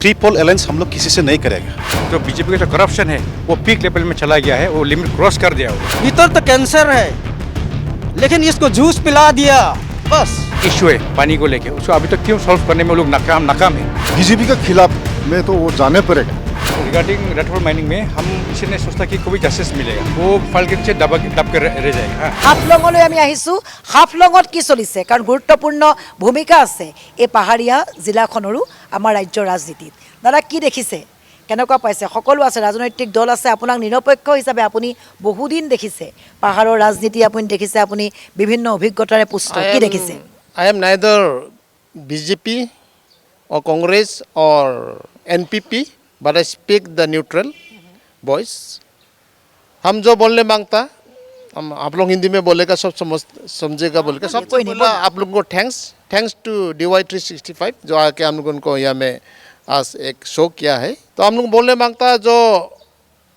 Pre poll alliance हम लोग किसी से नहीं करेगा। जो बीजेपी का जो करप्शन है वो पीक लेवल में चला गया है, वो लिमिट क्रॉस कर दिया। भीतर तो कैंसर है लेकिन इसको जूस पिला दिया बस। इशू है पानी को लेके, उसको अभी तक क्यों सॉल्व करने में वो लोग नाकाम है। बीजेपी के खिलाफ में तो वो जाने पड़ेगा। रिगार्डिंग रेड माइनिंग में हम किसी ने सोचता कि कोई जस्टिस मिलेगा, वो फल के नीचे दब के रह जाएगा। হাফলঙলৈ আমি আহিছোঁ। হাফলঙত কি চলিছে, কাৰণ গুৰুত্বপূৰ্ণ ভূমিকা আছে এই পাহাৰীয়া জিলাখনৰো আমাৰ ৰাজ্যৰ ৰাজনীতিত। দাদা কি দেখিছে, কেনেকুৱা পাইছে? সকলো আছে, ৰাজনৈতিক দল আছে, আপোনাক নিৰপেক্ষ হিচাপে আপুনি বহুদিন দেখিছে, পাহাৰৰ ৰাজনীতি আপুনি দেখিছে, আপুনি বিভিন্ন অভিজ্ঞতাৰে পুষ্ট, কি দেখিছে? I am neither BJP or Congress or NPP, but I speak the neutral voice. हम जो बोलने मांगता हम आप लोग हिंदी में बोलेगा, सब समझेगा बोलेगा। सबसे पहले आप लोगों को थैंक्स टू DY365 जो आके हम लोगों को यहाँ में आज एक शो किया है। तो हम लोग बोलने मांगता है जो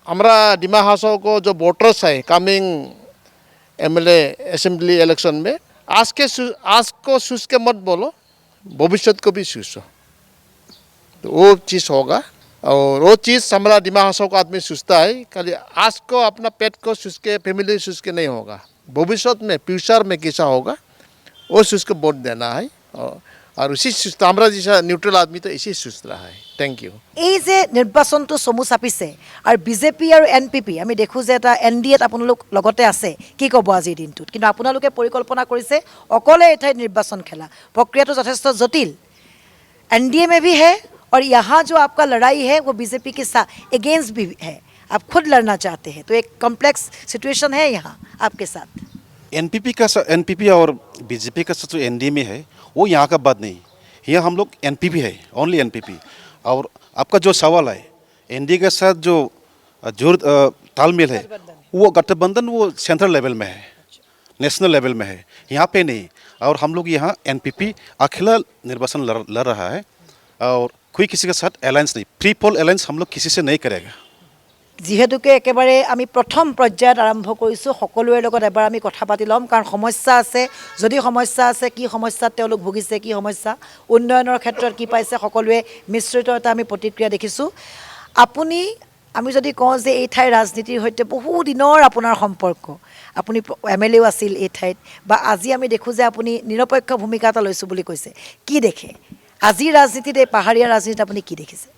हमारा डिमा हाउसों को जो वोटर्स है कमिंग MLA असेंबली इलेक्शन में, आज को सोच के मत बोलो, भविष्य को भी सोचो, तो वो चीज़ होगा। और वो चीज़ हमारा दिमाग हासों को आदमी सोचता है, खाली आज को अपना पेट को सोच के, फैमिली सोच के नहीं होगा, भविष्य में फ्यूचर में कैसा होगा वो सोच के वोट देना है। और उसी सोचता हमारा जैसा न्यूट्रल आदमी तो इसी सोच रहा है। Thank you. এই যে নিৰ্বাচনটো চমু চাপিছে আৰু বিজেপি আৰু NPP আমি দেখোঁ যে এটা NDAত আপোনালোক লগতে আছে, কি ক'ব আজিৰ দিনটোত? কিন্তু আপোনালোকে পৰিকল্পনা কৰিছে অকলে এঠাইত নিৰ্বাচন খেলা, প্ৰক্ৰিয়াটো যথেষ্ট জটিল। NDA में भी है और यहाँ जो आपका लड़ाई है वो बीजेपी के साथ अगेंस्ट भी है, आप खुद लड़ना चाहते हैं, तो एक कॉम्प्लेक्स सिचुएशन है यहाँ आपके साथ। NPP और बीजेपी का जो NDA में है वो यहाँ का बात नहीं, यहाँ हम लोग NPP है, ओनली NPP। और आपका जो सवाल है NDA के साथ जो तालमेल है, वो गठबंधन वो सेंट्रल लेवल में है, नेशनल लेवल में है, यहाँ पे नहीं। और हम लोग यहाँ NPP अकेला निर्वाचन लड़ रहा है और कोई किसी के साथ अलायंस नहीं, प्री पोल अलायंस हम लोग किसी से नहीं करेगा। যিহেতুকে একেবাৰে আমি প্ৰথম পৰ্যায়ত আৰম্ভ কৰিছোঁ, সকলোৰে লগত এবাৰ আমি কথা পাতি ল'ম, কাৰণ সমস্যা আছে, যদি সমস্যা আছে, কি সমস্যাত তেওঁলোক ভুগিছে, কি সমস্যা, উন্নয়নৰ ক্ষেত্ৰত কি পাইছে, সকলোৱে মিশ্ৰিত এটা আমি প্ৰতিক্ৰিয়া দেখিছোঁ। আপুনি, আমি যদি কওঁ যে এই ঠাইৰ ৰাজনীতিৰ সৈতে বহু দিনৰ আপোনাৰ সম্পৰ্ক, আপুনি MLA আছিল এই ঠাইত, বা আজি আমি দেখোঁ যে আপুনি নিৰপেক্ষ ভূমিকা এটা লৈছোঁ বুলি কৈছে, কি দেখে আজিৰ ৰাজনীতিত, এই পাহাৰীয়া ৰাজনীতিত আপুনি কি দেখিছে?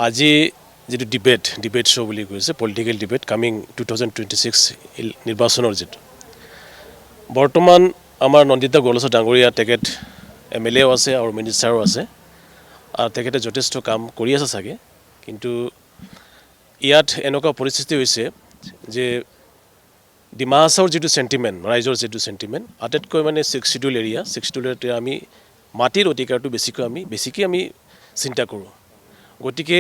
আজি যেটো ডিবেট শ্ব' বুলি কৈছে, পলিটিকেল ডিবেট কামিং 2026 নিৰ্বাচনৰ যেটো বৰ্তমান আমাৰ নন্দিতা গোলচা ডাঙৰীয়া তেখেত MLAও আছে আৰু মিনিষ্টাৰো আছে, আৰু তেখেতে যথেষ্ট কাম কৰি আছে চাগে। কিন্তু ইয়াত এনেকুৱা পৰিস্থিতি হৈছে যে ডিমা হাছাওৰ যিটো চেণ্টিমেণ্ট, ৰাইজৰ যিটো চেণ্টিমেণ্ট, আটাইতকৈ মানে 6 শিডিউল এৰিয়াতে আমি মাটিৰ অধিকাৰটো বেছিকৈ আমি চিন্তা কৰোঁ। গতিকে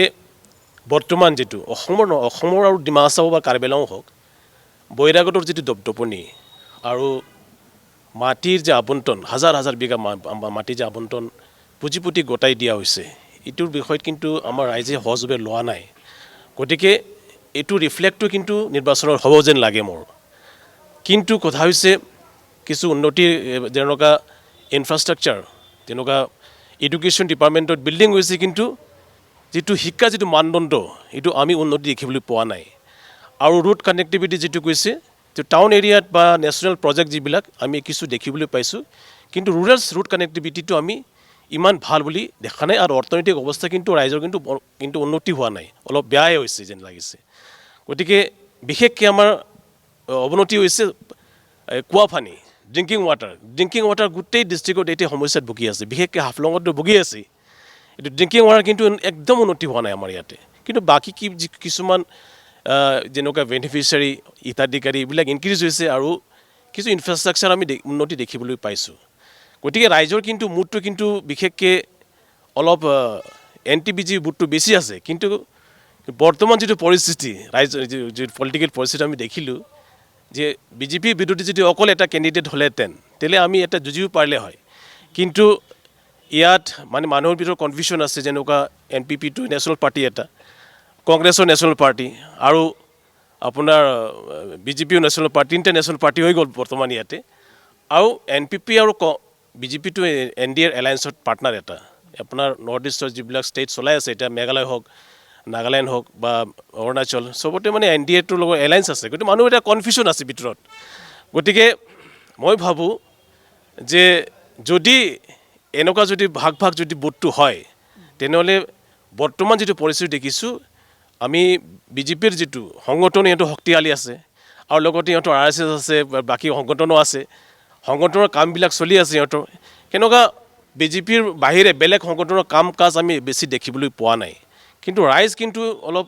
বৰ্তমান যিটো অসমৰ আৰু ডিমা হাছাও বা কাৰ্বি আংলং হওক, বৈৰাগতৰ যিটো দপদপনি আৰু মাটিৰ যে আবণ্টন, হাজাৰ বিঘা মাটি যে আবণ্টন পুঁজিপুতি গতাই দিয়া হৈছে, এইটোৰ বিষয়ত কিন্তু আমাৰ ৰাইজে সহযোগে লোৱা নাই। গতিকে এইটো ৰিফ্লেক্টটো কিন্তু নিৰ্বাচনৰ হ'ব যেন লাগে মোৰ। কিন্তু কথা হৈছে কিছু উন্নতিৰ যেনেকুৱা ইনফ্ৰাষ্ট্ৰাকচাৰ, তেনেকুৱা এডুকেশ্যন ডিপাৰ্টমেণ্টত বিল্ডিং হৈছে, কিন্তু যিটো শিক্ষা যিটো মানদণ্ড এইটো আমি উন্নতি দেখিবলৈ পোৱা নাই। আৰু ৰুট কানেক্টিভিটি যিটো কৈছে, টাউন এৰিয়াত বা নেশ্যনেল প্ৰজেক্ট যিবিলাক আমি কিছু দেখিবলৈ পাইছোঁ, কিন্তু ৰুট কানেক্টিভিটিটো আমি ইমান ভাল বুলি দেখা নাই। আৰু অৰ্থনৈতিক অৱস্থা কিন্তু ৰাইজৰ কিন্তু উন্নতি হোৱা নাই, অলপ বেয়াই হৈছে যেন লাগিছে। গতিকে বিশেষকৈ আমাৰ অৱনতি হৈছে কুঁৱা পানী, ড্ৰিংকিং ৱাটাৰ গোটেই ডিষ্ট্ৰিক্টত এতিয়া সমস্যাত ভুগি আছে, বিশেষকৈ হাফলঙতো ভুগি আছে। এইটো ড্ৰিংকিং ৱাটাৰ কিন্তু একদম উন্নতি হোৱা নাই আমাৰ ইয়াতে। কিন্তু বাকী কিছুমান যেনেকুৱা বেনিফিচিয়াৰী, হিতাধিকাৰী এইবিলাক ইনক্ৰিজ হৈছে, আৰু কিছু ইনফ্ৰাষ্ট্ৰাকচাৰ আমি উন্নতি দেখিবলৈ পাইছোঁ। গতিকে ৰাইজৰ কিন্তু মুডটো কিন্তু বিশেষকৈ অলপ NTPG মুডটো বেছি আছে। কিন্তু বৰ্তমান যিটো পৰিস্থিতি, ৰাইজৰ যিটো পলিটিকেল পৰিস্থিতি আমি দেখিলোঁ যে BJPৰ বিৰুদ্ধে যদি অকল এটা কেণ্ডিডেট হ'লেহেঁতেন, তেতিয়াহ'লে আমি এটা যুঁজিব পাৰিলে হয়। কিন্তু ইয়াত মানে মানুহৰ ভিতৰত কনফিউশ্যন আছে, যেনেকুৱা NPPটো নেশ্যনেল পাৰ্টি এটা, কংগ্ৰেছৰ নেশ্যনেল পাৰ্টি, আৰু আপোনাৰ BJPও নেশ্যনেল পাৰ্টি, তিনিটা নেশ্যনেল পাৰ্টি হৈ গ'ল বৰ্তমান ইয়াতে। আৰু NPP আৰু BJPটো NDAৰ এলায়েন্সত পাৰ্টনাৰ এটা, আপোনাৰ নৰ্থ ইষ্টৰ যিবিলাক ষ্টেট চলাই আছে এতিয়া মেঘালয় হওক নাগালেণ্ড হওক বা অৰুণাচল চবতে মানে NDA-টোৰ লগত এলায়েন্স আছে গতিকে মানুহ এটা কনফিউজন আছে ভিতৰত গতিকে মই ভাবোঁ যে যদি এনেকুৱা যদি ভাগ ভাগ যদি বোধটো হয় তেনেহ'লে বৰ্তমান যিটো পৰিস্থিতি দেখিছোঁ আমি বিজেপিৰ যিটো সংগঠন ইহঁতৰ শক্তিশালী আছে আৰু লগতে ইহঁতৰ RSS আছে বাকী সংগঠনো আছে সংগঠনৰ কামবিলাক চলি আছে ইহঁতৰ কেনেকুৱা বিজেপিৰ বাহিৰে বেলেগ সংগঠনৰ কাম কাজ আমি বেছি দেখিবলৈ পোৱা নাই কিন্তু ৰাইজ কিন্তু অলপ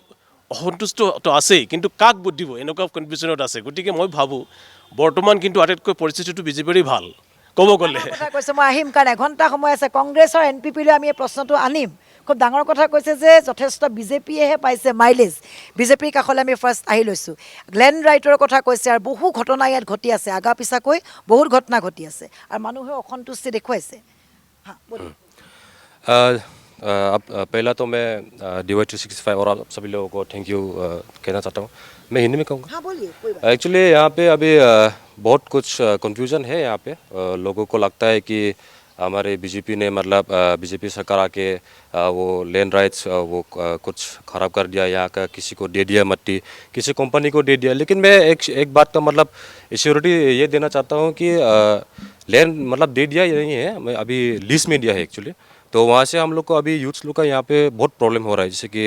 অসন্তুষ্টটো আছেই কিন্তু কাক ভোট দিব এনেকুৱা কনফিউজনত আছে গতিকে মই ভাবোঁ বৰ্তমান কিন্তু আটাইতকৈ পৰিস্থিতিটো বিজেপিৰে ভাল ক'ব গ'লে কথা কৈছে মই আহিম কাৰণ এঘণ্টা সময় আছে কংগ্ৰেছৰ NPP-লৈ আমি এই প্ৰশ্নটো আনিম খুব ডাঙৰ কথা কৈছে যে যথেষ্ট বিজেপিয়েহে পাইছে মাইলেজ বিজেপিৰ কাষলৈ আমি ফাৰ্ষ্ট আহি লৈছোঁ গ্লেন ৰাইটৰ কথা কৈছে আৰু বহু ঘটনা ইয়াত ঘটি আছে আগা পিছাকৈ বহুত ঘটনা ঘটি আছে আৰু মানুহে অসন্তুষ্টি দেখুৱাইছে पहला तो मैं DY365 और आप सभी लोगों को थैंक यू कहना चाहता हूँ मैं हिंदी में कहूँगा हाँ बोलिए कोई बात एक्चुअली यहाँ पे अभी बहुत कुछ कंफ्यूजन है यहाँ पे लोगों को लगता है कि हमारे बीजेपी ने मतलब बीजेपी सरकार आके वो लैंड राइट्स वो कुछ ख़राब कर दिया यहाँ का किसी को दे दिया मट्टी किसी कंपनी को दे दिया लेकिन मैं एक बात का मतलब श्योरिटी ये देना चाहता हूँ कि लैंड मतलब दे दिया नहीं है मैं अभी लीज में दिया है एक्चुअली तो वहाँ से हम लोग को अभी यूथ्स लोग का यहाँ पे बहुत प्रॉब्लम हो रहा है जैसे कि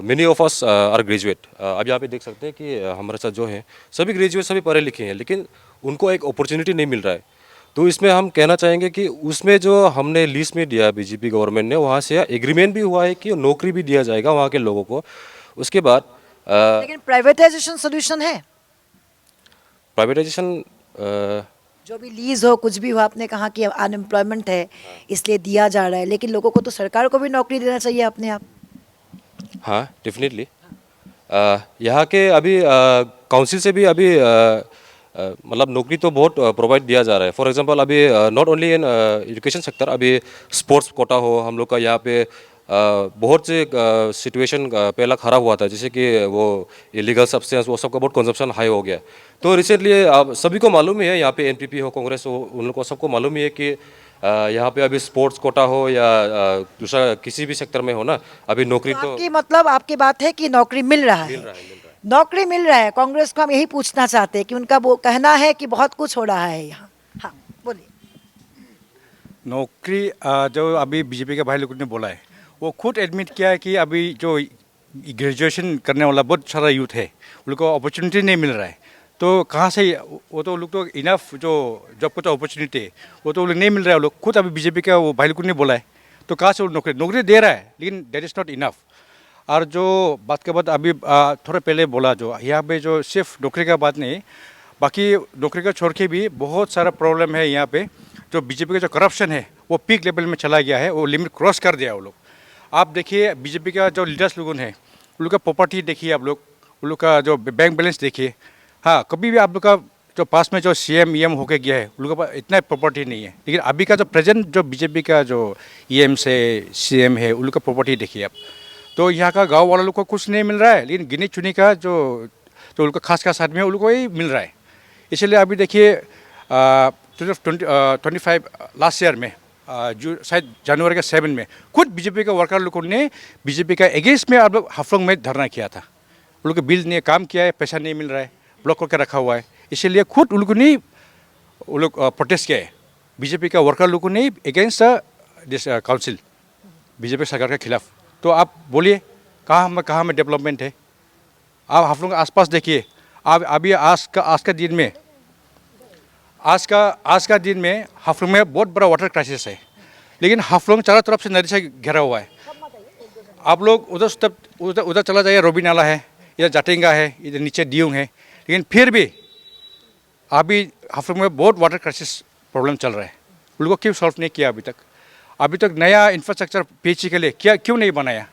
many of us are graduate अब यहाँ पे देख सकते हैं कि हमारे साथ जो हैं सभी ग्रेजुएट सभी पढ़े लिखे हैं लेकिन उनको एक अपॉर्चुनिटी नहीं मिल रहा है तो इसमें हम कहना चाहेंगे कि उसमें जो हमने लीज में दिया बीजेपी गवर्नमेंट ने वहाँ से एग्रीमेंट भी हुआ है कि नौकरी भी दिया जाएगा वहाँ के लोगों को उसके बाद लेकिन प्राइवेटाइजेशन सोल्यूशन है प्राइवेटाइजेशन जो भी लीज हो कुछ भी हो आपने कहा कि अनएम्प्लॉयमेंट है इसलिए दिया जा रहा है लेकिन लोगों को तो सरकार को भी नौकरी देना चाहिए अपने आप हाँ डेफिनेटली यहाँ के अभी काउंसिल से भी अभी मतलब नौकरी तो बहुत प्रोवाइड दिया जा रहा है फॉर एग्जांपल अभी not only in education sector अभी स्पोर्ट्स कोटा हो हम लोग का यहाँ पे बहुत से सिचुएशन पहला खराब हुआ था जैसे कि वो इलीगल सब्सटेंस वो सबका बहुत कंजप्शन हाई हो गया तो रिसेंटली आप सभी को मालूम ही है यहाँ पे NPP हो कांग्रेस हो उन लोग को सबको मालूम ही है कि यहाँ पे अभी स्पोर्ट्स कोटा हो या दूसरा किसी भी सेक्टर में हो ना अभी नौकरी तो आपकी मतलब आपकी बात है कि नौकरी मिल रहा है नौकरी मिल रहा है कांग्रेस को हम यही पूछना चाहते हैं कि उनका वो कहना है कि बहुत कुछ हो रहा है यहाँ हाँ बोलिए नौकरी जो अभी बीजेपी के भाई लोगों ने बोला है वो खुद एडमिट किया है कि अभी जो ग्रेजुएशन करने वाला बहुत सारा यूथ है उनको अपॉर्चुनिटी नहीं मिल रहा है तो कहाँ से वो तो लोग तो इनफ जो जॉब को तो अपॉर्चुनिटी है वो तो लोग नहीं मिल रहा है वो लोग खुद अभी बीजेपी का वो भाई लोगों ने बोला है तो कहाँ से वो नौकरी दे रहा है लेकिन दैट इज़ नॉट इनफ और जो बात के बाद अभी थोड़ा पहले बोला जो यहाँ पे जो सिर्फ नौकरी का बात नहीं बाकी नौकरी का छोड़ के भी बहुत सारा प्रॉब्लम है यहाँ पे जो बीजेपी का जो करप्शन है वो पीक लेवल में चला गया है वो लिमिट क्रॉस कर दिया वो लोग आप देखिए बीजेपी का जो लीडर्स लोगों हैं उन लोग का प्रॉपर्टी देखिए आप लोग उन लोग का जो बैंक बैलेंस देखिए हाँ कभी भी आप लोग का जो पास में जो CM EM होके गया है उन लोगों के पास इतना प्रॉपर्टी नहीं है लेकिन अभी का जो प्रेजेंट जो बीजेपी का जो EM से CM है उन लोग का प्रॉपर्टी देखिए आप तो यहाँ का गांव वालों लोग को कुछ नहीं मिल रहा है लेकिन गिनी चुनी का जो उनका खास आदमी है उन लोगों को ही मिल रहा है इसलिए अभी देखिए 2025 लास्ट ईयर में जो शायद जनवरी के 7 में खुद बीजेपी के वर्कर लोगों ने बीजेपी का अगेंस्ट में आप लोग हाफलोंग में धरना किया था उन लोग बिल ने काम किया है पैसा नहीं मिल रहा है ब्लॉक करके रखा हुआ है इसीलिए खुद उन लोगों ने वो लोग प्रोटेस्ट किया है बीजेपी का वर्कर लोगों ने अगेंस्ट दिस काउंसिल बीजेपी सरकार के खिलाफ तो आप बोलिए कहाँ में डेवलपमेंट है आप हाफलोंग के आसपास देखिए आप अभी आज का दिन में आज का दिन में हाफलोंग में बहुत बड़ा वाटर क्राइसिस है लेकिन हाफलोंग चारों तरफ से नदी से घिरा हुआ है आप लोग उधर चला जाइए रोबी नाला है इधर जाटेंगा है इधर नीचे दियोंग है लेकिन फिर भी अभी हाफलोंग में बहुत वाटर क्राइसिस प्रॉब्लम चल रहा है उन लोगों को क्यों सॉल्व नहीं किया अभी तक नया इंफ्रास्ट्रक्चर PHC के लिए क्यों नहीं बनाया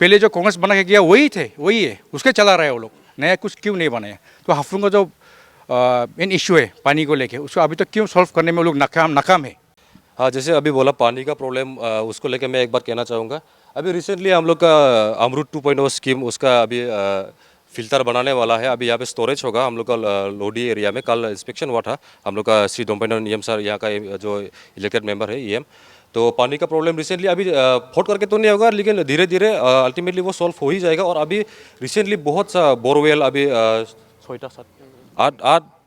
पहले जो कांग्रेस बना के गया वही है उसके चला रहा है वो लोग नया कुछ क्यों नहीं बनाया तो हाफलोंग का जो मेन इशू है पानी को लेके उसको अभी तक क्यों सॉल्व करने में लोग नाकाम है हाँ जैसे अभी बोला पानी का प्रॉब्लम उसको लेके मैं एक बार कहना चाहूँगा अभी रिसेंटली हम लोग का अमृत 2.0 स्कीम उसका अभी फिल्टर बनाने वाला है अभी यहाँ पे स्टोरेज होगा हम लोग का लोडी एरिया में कल इंस्पेक्शन हुआ था हम लोग का श्री दोम्पेन EM सर यहाँ का जो इलेक्टेड मेंबर है EM तो पानी का प्रॉब्लम रिसेंटली अभी फोड़ करके तो नहीं होगा, लेकिन धीरे धीरे अल्टीमेटली वो सॉल्व हो ही जाएगा। और अभी रिसेंटली बहुत सा बोरवेल अभी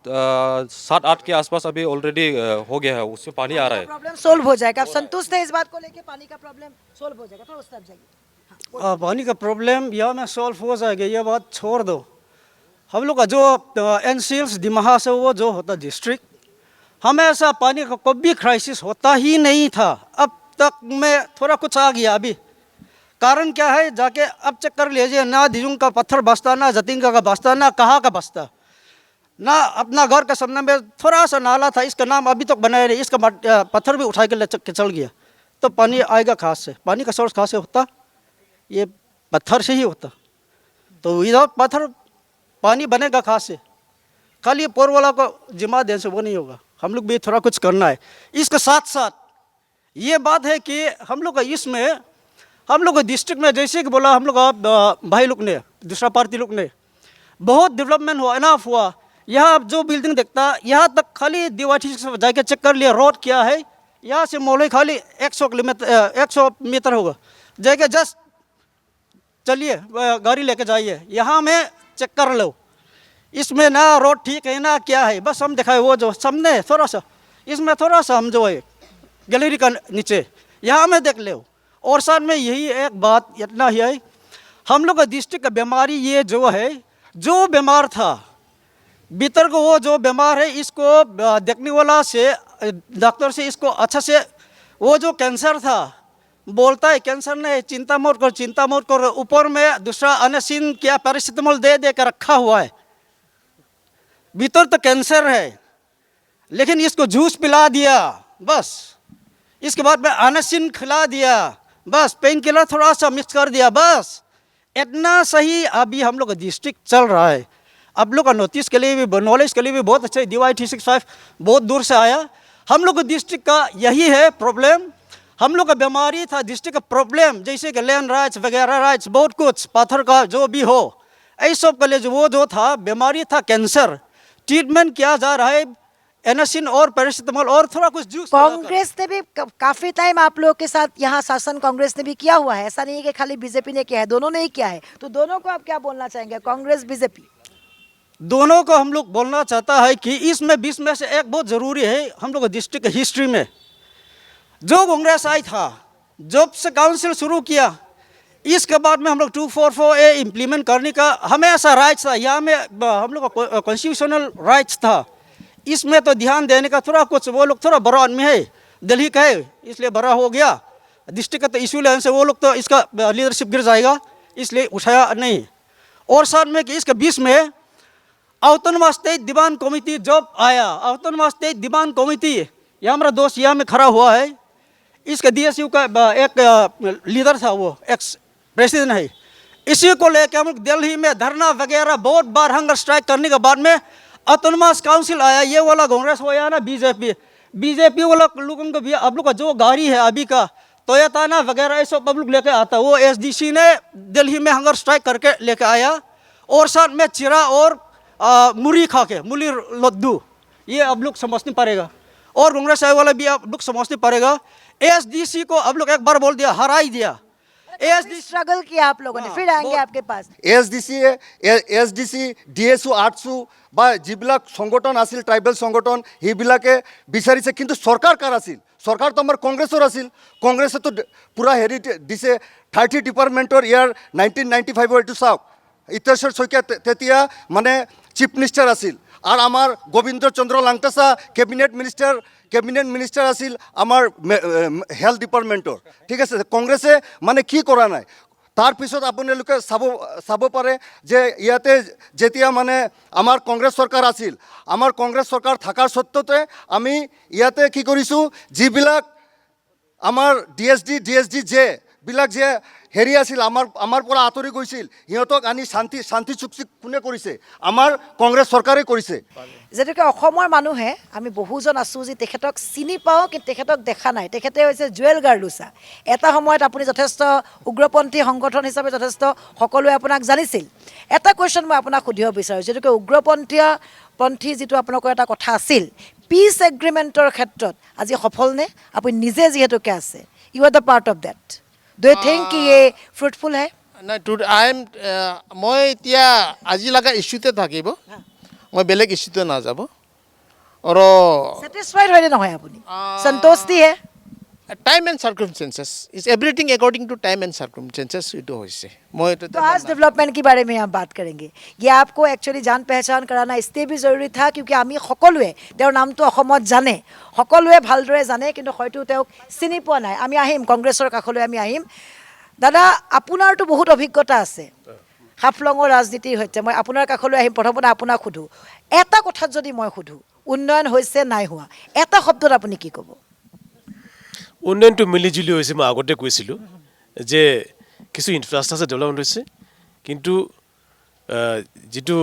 7-8 के आसपास अभी ऑलरेडी हो गया है, उससे पानी आ रहा है। प्रॉब्लम सोल्व हो जाएगा। आप संतुष्ट हैं इस बात को लेके, पानी का प्रॉब्लम सोल्व हो जाएगा? थोड़ा उस तरफ जाइए। पानी का प्रॉब्लम यहाँ में सॉल्व हो जाएगा, ये बात छोड़ दो। हम लोग का जो एनसीएल्स दिमाहा से वो जो होता डिस्ट्रिक्ट, हमें ऐसा पानी का कभी क्राइसिस होता ही नहीं था। अब तक में थोड़ा कुछ आ गया। अभी कारण क्या है, जाके अब चेक कर लीजिए, ना दिजुंग का पत्थर बसता, ना जतिंगा का बसता, ना कहाँ का बसता, ना अपना घर के सामने में थोड़ा सा नाला था, इसका नाम अभी तक बनाया नहीं, इसका पत्थर भी उठा के चल गया। तो पानी आएगा कहाँ से? पानी का सोर्स कहाँ से होता? ये पत्थर से ही होता। तो इधर पत्थर पानी बनेगा कहाँ से? खाली पोर वाला को जिम्मा देने से वो नहीं होगा, हम लोग भी थोड़ा कुछ करना है। इसके साथ साथ ये बात है कि हम लोग इसमें, हम लोग डिस्ट्रिक्ट में जैसे कि बोला, हम लोग भाई लोग ने, दूसरा पार्टी लोग ने बहुत डेवलपमेंट हुआ, इनाफ हुआ। यहाँ आप जो बिल्डिंग देखता, यहाँ तक खाली दीवाठी से जाके चेक कर लिया, रोड क्या है, यहाँ से मोले खाली 100 मीटर होगा, जाके जस्ट चलिए गाड़ी लेके जाइए, यहाँ में चेक कर लो, इसमें ना रोड ठीक है ना क्या है, बस हम दिखाए वो जो सामने थोड़ा सा, इसमें थोड़ा सा हम जो है गैलरी का नीचे, यहाँ में देख लो। और साथ में यही एक बात इतना ही है, हम लोग का डिस्ट्रिक्ट का बीमारी ये जो है, जो बीमार था भीतर को, वो जो बीमार है, इसको देखने वाला से डॉक्टर से इसको अच्छा से, वो जो कैंसर था बोलता है कैंसर नहीं, चिंता मत कर, ऊपर में दूसरा अनसिन क्या पैरासिटामोल दे दे कर रखा हुआ है, भीतर तो कैंसर है, लेकिन इसको जूस पिला दिया बस, इसके बाद में अनसिन खिला दिया बस, पेन किलर थोड़ा सा मिक्स कर दिया बस, इतना सही अभी हम लोग का डिस्ट्रिक्ट चल रहा है। आप लोग का नोटिस के लिए भी, नॉलेज के लिए भी बहुत अच्छा है, DY-365 बहुत दूर से आया। हम लोग डिस्ट्रिक्ट का यही है प्रॉब्लम, हम लोग का बीमारी था डिस्ट्रिक्ट का प्रॉब्लम, जैसे कि लैंड राइट्स वगैरह राइट्स, बहुत कुछ पत्थर का जो भी हो, ऐसे सब के लिए वो जो था बीमारी था कैंसर, ट्रीटमेंट किया जा रहा है एनासिन और पैरासिटामोल और थोड़ा कुछ जूस। कांग्रेस ने भी काफी टाइम आप लोगों के साथ यहाँ शासन कांग्रेस ने भी किया हुआ है, ऐसा नहीं है कि खाली बीजेपी ने किया है, दोनों ने ही किया है। तो दोनों को आप क्या बोलना चाहेंगे, कांग्रेस बीजेपी दोनों को हम लोग बोलना चाहता है कि इसमें 20 में से एक बहुत ज़रूरी है। हम लोग डिस्ट्रिक्ट हिस्ट्री में जो कांग्रेस आई था, जब से काउंसिल शुरू किया, इसके बाद में हम लोग 244A इम्प्लीमेंट करने का हमें ऐसा राइट्स था, यहाँ में हम लोग का कॉन्स्टिट्यूशनल राइट्स था, इसमें तो ध्यान देने का थोड़ा कुछ, वो लोग थोड़ा बड़ा आदमी है, दिल्ली का है इसलिए बड़ा हो गया, डिस्ट्रिक्ट का तो इशू लेने से वो लोग तो इसका लीडरशिप गिर जाएगा, इसलिए उठाया नहीं। और साथ में कि इसके 20 में ऑटोनोमस स्टेट डिमांड कमेटी जब आया, ऑटोनोमस स्टेट डिमांड कमेटी, यहाँ हमारा दोस्त यहाँ में खड़ा हुआ है, इसका DSU का एक लीडर था, वो एक्स प्रेसिडेंट है, इसी को लेकर हम लोग दिल्ली में धरना वगैरह बहुत बार हंगर स्ट्राइक करने के बाद में ऑटोनोमस काउंसिल आया, ये वाला कांग्रेस हो या ना बीजेपी वाला लोगों को भी आप लोग का जो गाड़ी है अभी का टोयोटा ना वगैरह ये सब आप लोग लेके आता, वो SDC ने दिल्ली में हंगर स्ट्राइक करके लेके आया, और साथ में चिरा और मुरी खा के, मुली लड्डू, ये अब लोग समझने पड़ेगा, और कांग्रेस वाला भी अब लोग समझने पड़ेगा। SDC को अब लोग एक बार बोल दिया, हरा ही दिया, ASD स्ट्रगल किया आप लोगों ने, फिर आएंगे आपके पास। SDC DSU 800 বা যিবিলাক সংগঠন আছিল ট্রাইবেল সংগঠন সেইবিলাকে বিচাৰিছে, কিন্তু চৰকাৰ কাৰ আছিল? চৰকাৰ তো আমাৰ কংগ্ৰেছৰ আছিল, কংগ্ৰেছে তো পুৰা হেৰি দিছে 30 ডিপাৰ্টমেণ্টৰ ইয়াৰ 1995 এইটো চাওক, ইতেশ্বৰ শইকীয়া তেতিয়া মানে চিফ মিনিষ্টাৰ আছিল, আর আমার গোবিন্দ চন্দ্র লাংটাসা কেবিনেট মিনিষ্টার আছিল আমার হেলথ ডিপার্টমেন্টর, ঠিক আছে। কংগ্রেসে মানে কি কৰা নাই, তাৰপিছত আপোনালোকে চাব পাৰে যে ইয়াতে যেতিয়া মানে আমাৰ কংগ্ৰেছ চৰকাৰ আছিল, আমাৰ কংগ্ৰেছ চৰকাৰ থকাৰ সত্ত্বতে আমি ইয়াতে কি কৰিছোঁ, যিবিলাক আমাৰ DSD যে বিলাক যে হেৰি আছিল, আমাৰ পৰা আঁতৰি গৈছিল, সিহঁতক আনি শান্তি চুক্তি কোনে কৰিছে? আমাৰ কংগ্ৰেছ চৰকাৰে কৰিছে। যেনেকৈ অসমৰ মানুহে আমি বহুজন আছোঁ যি তেখেতক চিনি পাওঁ, কিন্তু তেখেতক দেখা নাই, তেখেতে হৈছে জুৱেল গাৰ্লুছা। এটা সময়ত আপুনি যথেষ্ট উগ্ৰপন্থী সংগঠন হিচাপে যথেষ্ট সকলোৱে আপোনাক জানিছিল। এটা কুৱেশ্যন মই আপোনাক সুধিব বিচাৰোঁ, যেনেকৈ উগ্ৰপন্থী যিটো আপোনালোকৰ এটা কথা আছিল, পিচ এগ্ৰিমেণ্টৰ ক্ষেত্ৰত আজি সফলনে আপুনি নিজে যিহেতুকে আছে you are the part of that do you think কি এই ফ্ৰুটফুল হে নাই মই এতিয়া আজি লগা ইছ্যুতে থাকিব মই বেলেগ ইছ্যুতে নাযাব আৰু ছেটিছফাইড হয়নে নহয় আপুনি সন্তুষ্টি হে time and circumstances is everything according to time and circumstances এইটো হৈছে মই तो आज डेवलपमेंट के बारे में हम बात करेंगे ये आपको एक्चुअली जान पहचान कराना इसलिए भी जरूरी था क्योंकि आमी सकलोए তেওঁৰ নামটো অসমত জানে সকলোৱে ভালদৰে জানে কিন্তু হয়তো তেওঁক চিনি পোৱা নাই আমি আহিম কংগ্ৰেছৰ কাষলৈ আমি আহিম দাদা আপোনাৰতো বহুত অভিজ্ঞতা আছে হাফলঙৰ ৰাজনীতিৰ সৈতে মই আপোনাৰ কাষলৈ আহিম প্ৰথমতে আপোনাক সোধো এটা কথাত যদি মই সোধো উন্নয়ন হৈছে নাই হোৱা এটা শব্দত আপুনি কি ক'ব উন্নয়নটো মিলিজুলি হৈছে মই আগতে কৈছিলোঁ যে কিছু ইনফ্ৰাষ্ট্ৰাকচাৰ ডেভেলপমেণ্ট হৈছে কিন্তু যিটো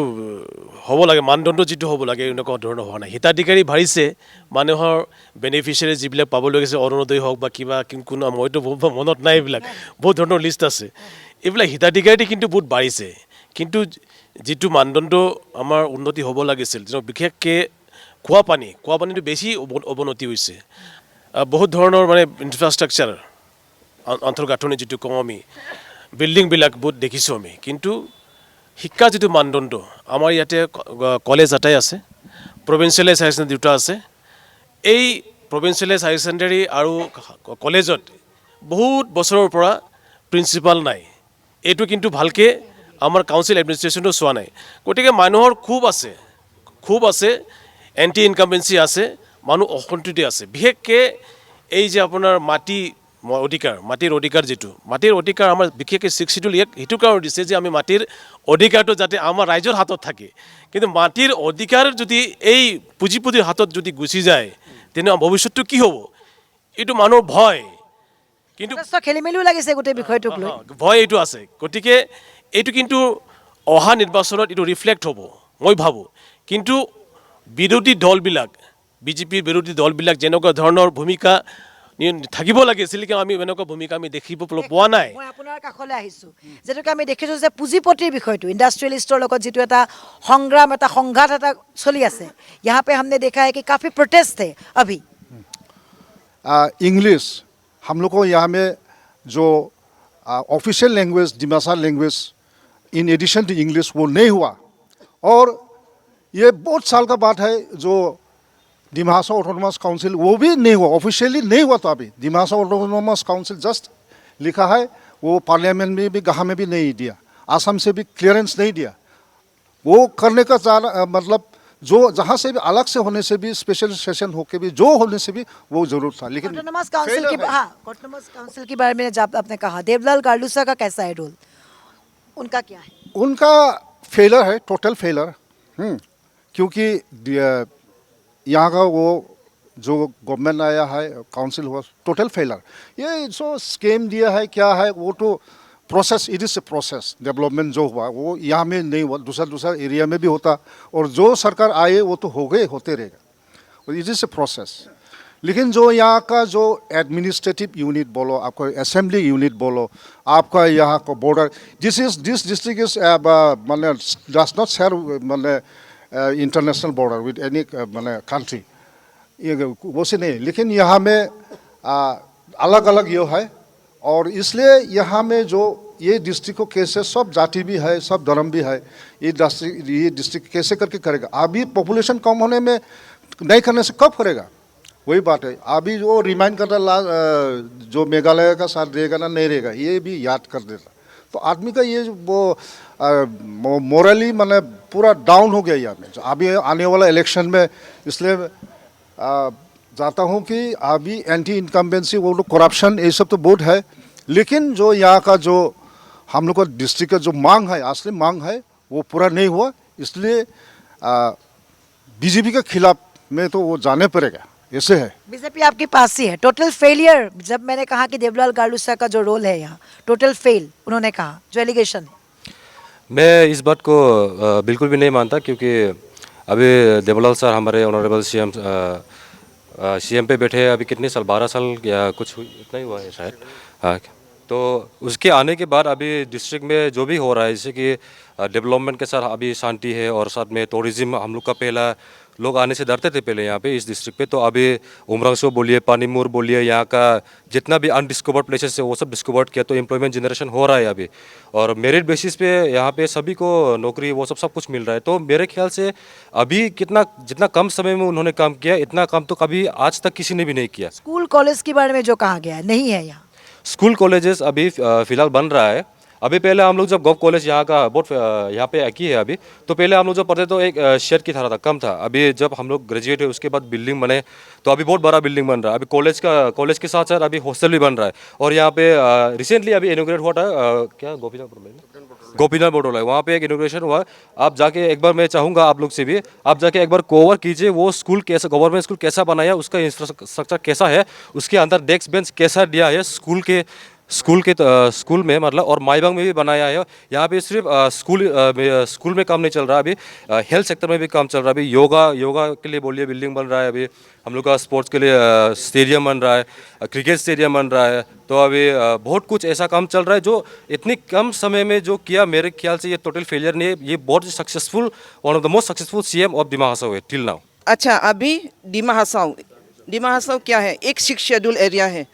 হ'ব লাগে মানদণ্ড যিটো হ'ব লাগে এনেকুৱা ধৰণৰ হোৱা নাই হিতাধিকাৰী বাঢ়িছে মানুহৰ বেনিফিচিয়াৰী যিবিলাক পাব লাগিছে অৰুণোদয় হওক বা কিবা কোনো মইতো মনত নাই এইবিলাক বহুত ধৰণৰ লিষ্ট আছে এইবিলাক হিতাধিকাৰী কিন্তু বহুত বাঢ়িছে কিন্তু যিটো মানদণ্ড আমাৰ উন্নতি হ'ব লাগিছিল বিশেষকৈ খোৱা পানীটো বেছি অৱনতি হৈছে বহুত ধৰণৰ মানে ইনফ্ৰাষ্ট্ৰাকচাৰ অন্তৰ্গাঁথনি যিটো কওঁ আমি বিল্ডিংবিলাক বহুত দেখিছোঁ আমি কিন্তু শিক্ষা যিটো মানদণ্ড আমাৰ ইয়াতে কলেজ এটাই আছে প্ৰভিঞ্চিয়েলাইজ হায়াৰ ছেকেণ্ডেৰী দুটা আছে এই প্ৰভিঞ্চিয়েলাইজ হায়াৰ ছেকেণ্ডেৰী আৰু কলেজত বহুত বছৰৰ পৰা প্ৰিন্সিপাল নাই এইটো কিন্তু ভালকৈ আমাৰ কাউন্সিল এডমিনিষ্ট্ৰেশ্যনেও চোৱা নাই গতিকে মানুহৰ খুব আছে এণ্টি ইনকামবেঞ্চি আছে মানুহ অসন্তুষ্টি আছে বিশেষকৈ এই যে আপোনাৰ মাটিৰ অধিকাৰ যিটো মাটিৰ অধিকাৰ আমাৰ বিশেষকৈ 62 সেইটো কাৰণ দিছে যে আমি মাটিৰ অধিকাৰটো যাতে আমাৰ ৰাইজৰ হাতত থাকে কিন্তু মাটিৰ অধিকাৰ যদি এই পুঁজিপতিৰ হাতত যদি গুচি যায় তেনে ভৱিষ্যতটো কি হ'ব এইটো মানুহৰ ভয় কিন্তু খেলি মেলিও লাগিছে গোটেই বিষয়টোক লৈ ভয় এইটো আছে গতিকে এইটো কিন্তু অহা নিৰ্বাচনত এইটো ৰিফ্লেক্ট হ'ব মই ভাবোঁ কিন্তু বিৰোধী দলবিলাক বিজেপিৰ বিৰোধী দলবিলাক যেনেকুৱা ধৰণৰ ভূমিকা থাকিব লাগিছিল কিন্তু আমি এনেকুৱা ভূমিকা আমি দেখিব পোৱা নাই মই আপোনাৰ কাষলৈ আহিছোঁ যেনেকৈ আমি দেখিছোঁ যে পুঁজিপতিৰ বিষয়টো ইণ্ডাষ্ট্ৰিয়েলিষ্টৰ লগত যিটো এটা সংগ্ৰাম এটা সংঘাত এটা চলি আছে यहाँ पे हमने देखा है कि काफ़ी प्रोटेस्ट थे अभी इंग्लिश हम लोग को यहाँ में जो official language Dimasa language in addition to English वो नहीं हुआ और ये बहुत साल का बात है जो डिमासा ऑटोनोमस काउंसिल वो भी नहीं हुआ ऑफिशियली नहीं हुआ तो अभी डिमासा ऑटोनोमस काउंसिल जस्ट लिखा है वो पार्लियामेंट में भी गहा में भी नहीं दिया असम से भी क्लियरेंस नहीं दिया वो करने का मतलब जो जहाँ से भी अलग से होने से भी स्पेशल सेशन होके भी जो होने से भी वो जरूर था लेकिन ऑटोनोमस काउंसिल की ऑटोनोमस काउंसिल के बारे में जब आपने कहा देवलाल गार्लूसा का कैसा है रोल उनका क्या है उनका फेलर है टोटल फेलर क्योंकि यहाँ का वो जो गवर्नमेंट आया है काउंसिल हुआ टोटल फेलर ये जो स्कीम दिया है क्या है वो तो process it is a process development जो हुआ वो यहाँ में नहीं हुआ दूसरा एरिया में भी होता और जो सरकार आए वो तो होते रहेगा इट इज़ ए प्रोसेस लेकिन जो यहाँ का जो एडमिनिस्ट्रेटिव यूनिट बोलो आपका असेंबली यूनिट बोलो आपका यहाँ का बॉर्डर दिस डिस्ट्रिक्ट इज मतलब डज नॉट शेयर मतलब इंटरनेशनल बॉर्डर विद एनी मैंने कंट्री ये वो से नहीं लेकिन यहाँ में अलग अलग ये है और इसलिए यहाँ में जो ये डिस्ट्रिक्ट को कैसे सब जाति भी है सब धर्म भी है ये डिस्ट्रिक्ट कैसे करके करेगा अभी पॉपुलेशन कम होने में नहीं करने से कब करेगा वही बात है अभी जो रिमाइंड करना जो मेघालय का साथ रहेगा ना नहीं रहेगा ये भी याद कर देता तो आदमी का ये वो मोरली मैंने पूरा डाउन हो गया यहाँ में अभी आने वाला इलेक्शन में इसलिए चाहता हूँ कि अभी एंटी इनकम्बेंसी वो लोग करप्शन ये सब तो बहुत है लेकिन जो यहाँ का जो हम लोग का डिस्ट्रिक्ट का जो मांग है असली मांग है वो पूरा नहीं हुआ इसलिए बीजेपी के खिलाफ में तो वो जाने पड़ेगा ऐसे है बीजेपी आपके पास ही है टोटल फेलियर जब मैंने कहा कि देवलाल गार्लूसा का जो रोल है यहाँ टोटल फेल उन्होंने कहा जो एलिगेशन है मैं इस बात को बिल्कुल भी नहीं मानता क्योंकि अभी देवलाल सर हमारे ऑनरेबल सीएम पे बैठे अभी कितने साल 12 साल या कुछ इतना ही हुआ है शायद तो उसके आने के बाद अभी डिस्ट्रिक्ट में जो भी हो रहा है जैसे कि डेवलपमेंट के साथ अभी शांति है और साथ में टूरिज्म हम लोग का पहला लोग आने से डरते थे पहले यहाँ पे इस डिस्ट्रिक्ट पे। तो अभी उमरंगसो बोलिए, पानीमुर बोलिए, यहाँ का जितना भी अनडिस्कवर्ड प्लेसेस है वो सब डिस्कवर्ड किया। तो एम्प्लॉयमेंट जनरेशन हो रहा है अभी, और मेरिट बेसिस पे यहाँ पे सभी को नौकरी वो सब कुछ मिल रहा है। तो मेरे ख्याल से अभी जितना कम समय में उन्होंने काम किया, इतना काम तो कभी आज तक किसी ने भी नहीं किया। स्कूल कॉलेज के बारे में जो कहा गया है नहीं है यहाँ। स्कूल कॉलेजेस अभी फिलहाल बन रहा है। अभी पहले हम लोग जब गव कॉलेज यहाँ का बहुत यहाँ पे एक ही है अभी, तो पहले हम लोग जब पढ़ते तो एक शेड की तरह था, कम था। अभी जब हम लोग ग्रेजुएट हुए उसके बाद बिल्डिंग बने, तो अभी बहुत बड़ा बिल्डिंग बन रहा है। अभी कॉलेज के साथ साथ अभी हॉस्टल भी बन रहा है। और यहाँ पे रिसेंटली अभी इनोग्रेट हुआ था, क्या गोपीनाथ बोटोला है, वहाँ पे एक इनोग्रेशन हुआ। आप जाके एक बार, मैं चाहूँगा आप लोग से भी, आप जाके एक बार कवर कीजिए वो स्कूल कैसा, गवर्नमेंट स्कूल कैसा बनाया, उसका इंफ्रास्ट्रक्चर कैसा है, उसके अंदर डेस्क बेंच कैसा दिया है स्कूल में, मतलब। और माईबांग में भी बनाया है। यहाँ पे सिर्फ स्कूल में काम नहीं चल रहा, अभी हेल्थ सेक्टर में भी काम चल रहा है। अभी योगा के लिए बोलिए बिल्डिंग बन रहा है। अभी हम लोग का स्पोर्ट्स के लिए स्टेडियम बन रहा है, क्रिकेट स्टेडियम बन रहा है। तो अभी बहुत कुछ ऐसा काम चल रहा है जो इतनी कम समय में जो किया, मेरे ख्याल से ये टोटल फेलियर नहीं है, ये बहुत successful, one of the most successful CM of Dima Hasao है टिल नाउ। अच्छा, अभी डिमा हासाओ क्या है, एक 6 शेड्यूल एरिया है।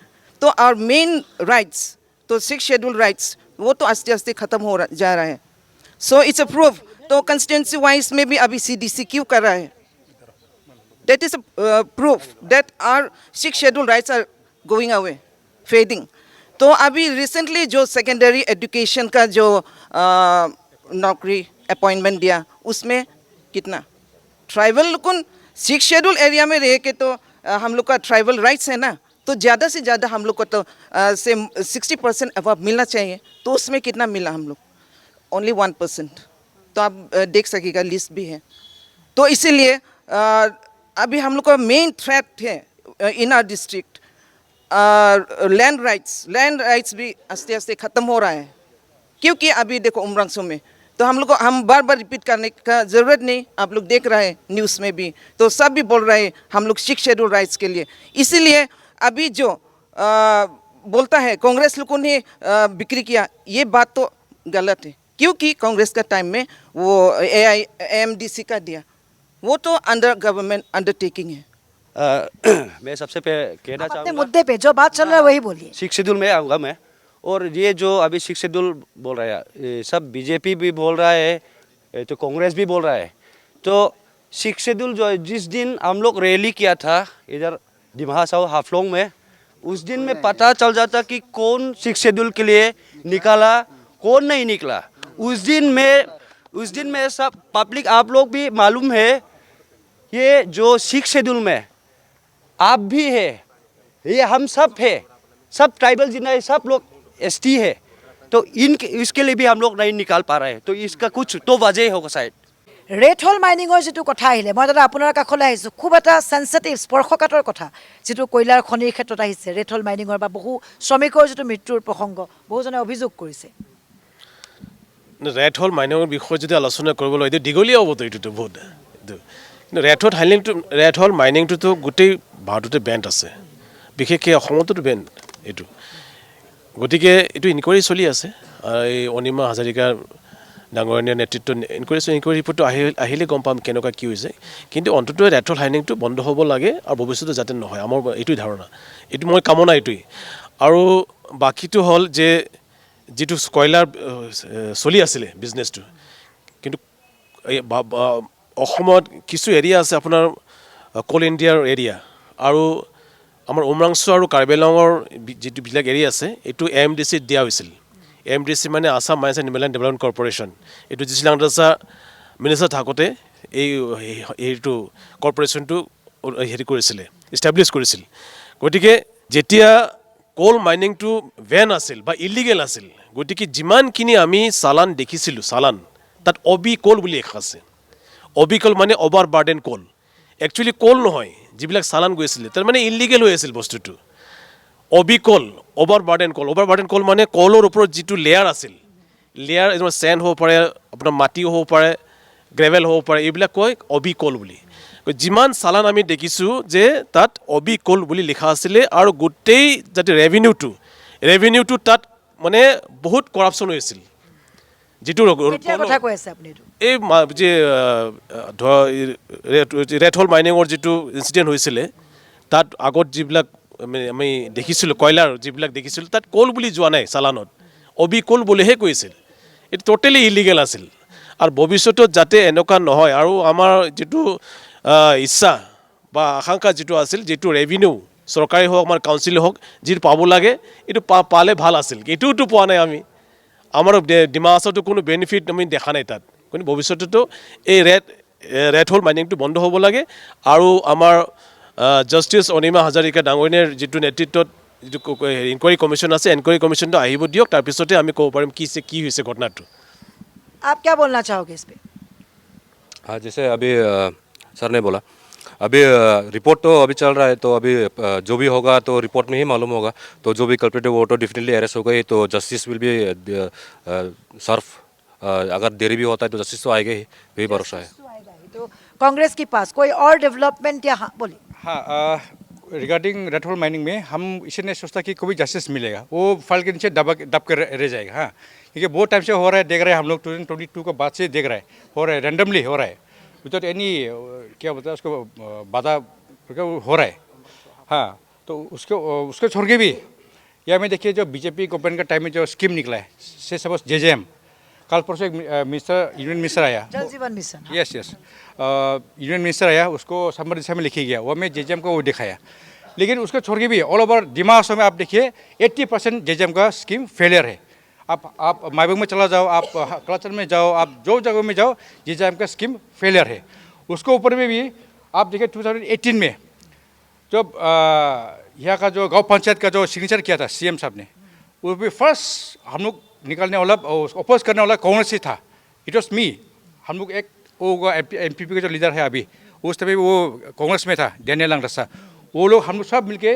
तो और मेन राइट्स, तो 6 शेड्यूल राइट्स वो तो आस्ते आस्ते ख़त्म हो जा रहा है। So it's a proof. तो कंस्टिट्यूंसी वाइज में भी अभी CDC क्यों कर रहा है, that is a proof that our 6 schedule rights are going away, fading. तो अभी रिसेंटली जो सेकेंडरी एजुकेशन का जो नौकरी अपॉइंटमेंट दिया, उसमें कितना ट्राइबल लोग 6 शेड्यूल एरिया में रह के, तो हम लोग का ट्राइबल राइट्स है ना, तो ज़्यादा से ज़्यादा हम लोग को तो से 60% अवाब मिलना चाहिए। तो उसमें कितना मिला हम लोग, ओनली 1%। तो आप देख सकेगा, लिस्ट भी है। तो इसीलिए अभी हम लोग का मेन थ्रेट है in our district land rights भी आस्ते आस्ते ख़त्म हो रहा है। क्योंकि अभी देखो उमरंगसो में, तो हम लोग को हम बार बार रिपीट करने का ज़रूरत नहीं, आप लोग देख रहे हैं न्यूज़ में भी, तो सब भी बोल रहे हैं हम लोग 6 शेड्यूल राइट्स के लिए। इसीलिए अभी जो बोलता है कांग्रेस लोगों ने बिक्री किया, ये बात तो गलत है। क्योंकि कांग्रेस का टाइम में वो AIMDC का दिया, वो तो अंडर गवर्नमेंट अंडरटेकिंग है। मैं सबसे कहना अपने चाहूँगा, मुद्दे पे जो बात चल रहा है वही बोलिए। 6 शेड्यूल में आऊँगा मैं। और ये जो अभी 6 शेड्यूल बोल रहा है, ये सब BJP भी बोल रहा है, तो कांग्रेस भी बोल रहा है। तो 6 शेड्यूल जो जिस दिन हम लोग रैली किया था इधर डिमा हासाओ हाफलोंग में, उस दिन में पता चल जाता कि कौन 6 शेड्यूल के लिए निकाला, कौन नहीं निकला। उस दिन में सब पब्लिक, आप लोग भी मालूम है, ये जो 6 शेड्यूल में आप भी है, ये हम सब है, सब ट्राइबल जितना सब लोग ST है। तो इसके लिए भी हम लोग नहीं निकाल पा रहे हैं। तो इसका कुछ तो वजह होगा शायद। ৰেড হল মাইনিঙৰ যিটো কথা আহিলে, মই দাদা আপোনাৰ কাষলৈ আহিছোঁ, খুব এটা চেঞ্চিটিভ স্পৰ্শকাতৰ কথা যিটো কয়লাৰ খনিৰ ক্ষেত্ৰত আহিছে, ৰেড হল মাইনিঙৰ বা বহু শ্ৰমিকৰ যিটো মৃত্যুৰ প্ৰসংগ বহুজনে অভিযোগ কৰিছে। ৰেড হল মাইনিঙৰ বিষয়ে যদি আলোচনা কৰিবলৈ এইটো দীঘলীয়া হ'বতো, এইটোতো বহুত। কিন্তু ৰেড হল মাইনিংটোতো গোটেই ভাৰততে বেণ্ড আছে, বিশেষকৈ অসমতো বেণ্ড এইটো। গতিকে এইটো ইনকুৱাৰী চলি আছে। এই অনিমা হাজৰিকাৰ ডাঙৰীয়াৰ নেতৃত্বত ইনকুৱাৰী ৰিপৰ্টটো আহিলে গম পাম কেনেকুৱা কি হৈছে। কিন্তু অন্ততঃ ৰেড হল মাইনিংটো বন্ধ হ'ব লাগে আৰু ভৱিষ্যতে যাতে নহয়, আমাৰ এইটোৱে ধাৰণা, এইটো মই কামনা এইটোৱেই। আৰু বাকীটো হ'ল যে যিটো কয়লাৰ চলি আছিলে বিজনেছটো, কিন্তু অসমত কিছু এৰিয়া আছে আপোনাৰ কোল ইণ্ডিয়াৰ এৰিয়া, আৰু আমাৰ উমৰাংচু আৰু কাৰ্বি আংলঙৰ যিটোবিলাক এৰিয়া আছে, এইটো AMDC দিয়া হৈছিল। AMDC মানে Assam mines and mineral development corporation. এইটো জিচিলাং দাসা মিনিষ্টাৰ থাকোঁতে এইটো কৰ্পৰেশ্যনটো কৰিছিলে, ইষ্টাব্লিছ কৰিছিল। গতিকে যেতিয়া কোল মাইনিংটো বেন আছিল বা ইলিগেল আছিল, গতিকে যিমানখিনি আমি চালান দেখিছিলোঁ, চালান তাত অবি কোল বুলি লিখা আছে। অবি কোল মানে অভাৰ বাৰ্ডেন কোল, একচুৱেলি কোল নহয়, যিবিলাক চালান গৈছিলে তাৰ মানে ইলিগেল হৈ আছিল বস্তুটো। অবি কোল, অভাৰ বাৰ্ডেন কোল মানে কলৰ ওপৰত যিটো লেয়াৰ আছিল, লেয়াৰ চেণ্ড হ'ব পাৰে, আপোনাৰ মাটিও হ'ব পাৰে, গ্ৰেভেল হ'ব পাৰে, এইবিলাক কয় অবি কোল বুলি। যিমান চালান আমি দেখিছোঁ যে তাত অবি কোল বুলি লিখা আছিলে, আৰু গোটেই যাতে ৰেভিনিউটো তাত মানে বহুত কৰাপশ্যন হৈ আছিল। যিটো কেতিয়াৰ কথা কৈ আছে আপুনি এইটো? এই যে ৰেড হোল মাইনিঙৰ যিটো ইনচিডেণ্ট হৈছিলে তাত আগত যিবিলাক আমি দেখিছিলোঁ কয়লাৰ যিবিলাক দেখিছিলোঁ তাত কোল বুলি যোৱা নাই চালানত, অবি কোল বুলিহে কৈছিল। এইটো টোটেলি ইলিগেল আছিল। আৰু ভৱিষ্যতত যাতে এনেকুৱা নহয়, আৰু আমাৰ যিটো ইচ্ছা বা আকাংক্ষা যিটো আছিল, যিটো ৰেভিনিউ চৰকাৰী হওক আমাৰ কাউন্সিলে হওক যিটো পাব লাগে এইটো পালে ভাল আছিল, এইটোতো পোৱা নাই আমি। আমাৰ ডিমা হাছাওতো কোনো বেনিফিট আমি দেখা নাই তাত। কিন্তু ভৱিষ্যতেতো এই ৰেড হোল মাইনিংটো বন্ধ হ'ব লাগে। আৰু আমাৰ জাষ্টিছ অনিমা হাজাৰিকা ডাঙৰীয়াৰ যিটো নেতৃত্বত যিটো ইনকুৱাৰী কমিশ্যন আছে, ইনকুৱাৰী কমিশ্যনটো আহিব দিয়ক, তাৰপিছতে আমি ক'ব পাৰিম কি হৈছে ঘটনাটো। आप क्या बोलना चाहोगे इस पे? हाँ, जैसे अभी सर ने बोला, अभी रिपोर्ट तो अभी चल रहा है, तो अभी जो भी होगा तो रिपोर्ट में ही मालूम होगा। तो जो भी कल्प्रिट वो तो डेफिनेटली अरेस्ट हो गई, तो जस्टिस विल बी सर्व। अगर देरी भी होता है तो जस्टिस तो आएगा ही, यही भरोसा है। तो कांग्रेस के पास कोई और डेवलपमेंट या हाँ बोलिए। हाँ, रिगार्डिंग रेड होल माइनिंग में हम इसे नहीं सोचता कि कोई जस्टिस मिलेगा, वो फाइल के नीचे दब कर रह जाएगा। हाँ, क्योंकि बहुत टाइम से हो रहा है, देख रहे हैं हम लोग 2022 के बाद से देख रहे हैं, हो रहा है, रैंडमली हो रहा है, विदाउट एनी क्या बोलते हैं उसको बाधा हो रहा है। हाँ, तो उसको छोड़ के भी या में देखिए जो बीजेपी गवर्नमेंट का टाइम में जो स्कीम निकला है, से सपोज JJM, कल परसों एक यूनियन मिनिस्टर आया, जल जीवन मिशन। यस यूनियन मिनिस्टर आया, उसको समर दिशा में लिखी गया, वो में JJM को वो दिखाया। लेकिन उसको छोड़ के भी ऑल ओवर डिमा हासाओ में आप देखिए 80% JJM का स्कीम फेलियर है। आप माइबंग में चला जाओ, आप कलाचर में जाओ, आप जो जगह में जाओ, JJM का स्कीम फेलियर है। उसको ऊपर में भी आप देखिए 2018 में जब यहाँ का जो गांव पंचायत का जो सिग्नेचर किया था CM साहब ने, वो भी फर्स्ट हम लोग निकालने वाला अपोज करने वाला कांग्रेस ही था। It was me. हम लोग एक वो NPP का जो लीडर है अभी, उस समय वो कांग्रेस में था, डैनियल लंगरसा। वो लोग हम लोग सब मिलके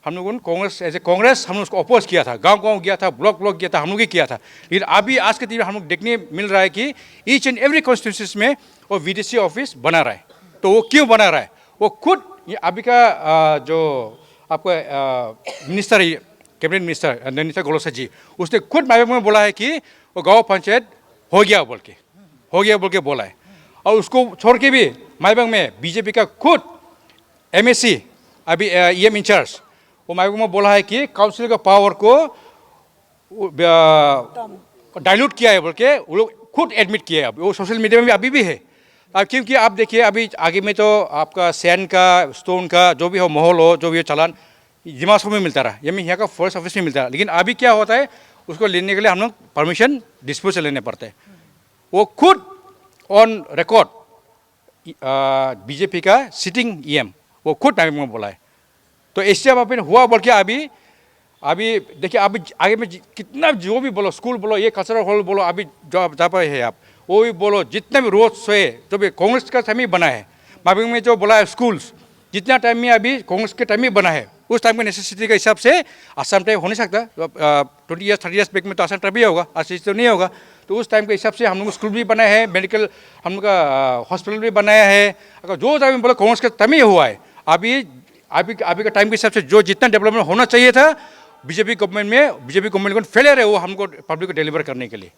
हम लोगों ने कांग्रेस एज ए कांग्रेस हम लोग उसको अपोज किया था, गांव गया था, ब्लॉक गया था, हम लोग ही किया था। लेकिन अभी आज के दिन हम लोग देखने मिल रहा है कि ईच एंड एवरी कॉन्स्टिट्यूंसीज में वो VDC ऑफिस बना रहा है। तो वो क्यों बना रहा है? वो खुद अभी का जो आपका मिनिस्टर है, कैबिनेट मिनिस्टर नैनीताल गोलोसा जी, उसने खुद माइबंग में बोला है कि वो गाँव पंचायत हो गया बोल के बोला है। और उसको छोड़ के भी माइबंग में बीजेपी का खुद MSC अभी EM इंचार्ज वो माइबंग में बोला है कि काउंसिल का पावर को डाइल्यूट किया है बोल के वो लोग खुद एडमिट किया है। वो सोशल मीडिया में भी अभी भी है। क्योंकि आप देखिए अभी आगे में तो आपका सैंड का, स्टोन का जो भी हो, माहौल हो, जो भी हो चालान डिमा हासाओ में मिलता रहा, ये में यहाँ का फॉरेस्ट ऑफिस में मिलता रहा। लेकिन अभी क्या होता है, उसको लेने के लिए हम लोग परमिशन डिस्पोज से लेने पड़ते हैं। वो खुद ऑन रिकॉर्ड बीजेपी का सिटिंग EM वो खुद माइबंग में बोला है। तो इससे अब हुआ बोल के अभी देखिए अभी आगे में कितना जो भी बोलो, स्कूल बोलो, ये कल्चरल हॉल बोलो, अभी जो जहाँ पर है आप वो भी बोलो, जितने भी रोड सोए जो भी कांग्रेस का टाइम ही बना है। माइबंग में जो बोला है स्कूल्स जितना टाइम में अभी कांग्रेस के टाइम ही बना है, उस टाइम के नेसेसिटी के हिसाब से आसाम टाइप हो नहीं सकता। 20 ईयर्स 30 ईयर्स बैक में तो आसाम टाइप ही होगा, आज तो नहीं होगा। तो उस टाइम के हिसाब से हम लोग स्कूल भी बनाए हैं, मेडिकल हम लोग का हॉस्पिटल भी बनाया है। अगर जो टाइम बोला कांग्रेस का टाइम ही हुआ है। अभी का टाइम के हिसाब से जो जितना डेवलपमेंट होना चाहिए था बीजेपी गवर्नमेंट को फेलियर है वो हमको पब्लिक को डिलीवर करने के लिए।